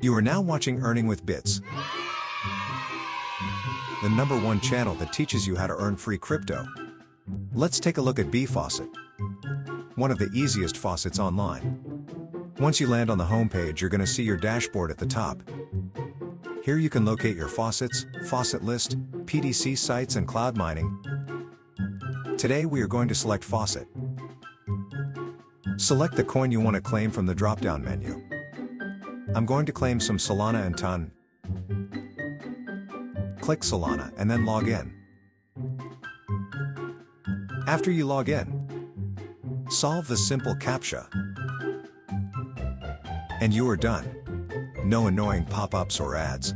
You are now watching Earning with Bits, the #1 channel that teaches you how to earn free crypto. Let's take a look at Faucet, one of the easiest faucets online. Once you land on the home page, you're going to see your dashboard at the top. Here you can locate your faucets, faucet list, PDC sites, and cloud mining. Today we are going to select Faucet. Select the coin you want to claim from the drop-down menu. I'm going to claim some Solana and Ton. Click Solana and then log in. After you log in, solve the simple CAPTCHA. And you are done. No annoying pop-ups or ads.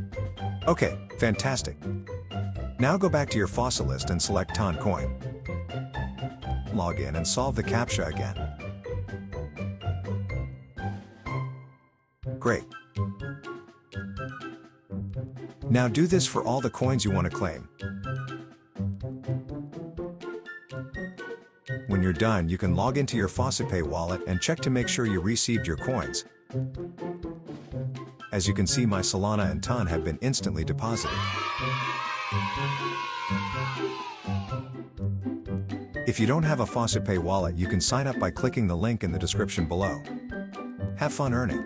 Okay, fantastic. Now go back to your faucet list and select Ton coin. Log in and solve the CAPTCHA again. Great. Now do this for all the coins you want to claim. When you're done, you can log into your Faucet Pay wallet and check to make sure you received your coins. As you can see, my Solana and Ton have been instantly deposited. If you don't have a Faucet Pay wallet, you can sign up by clicking the link in the description below. Have fun earning.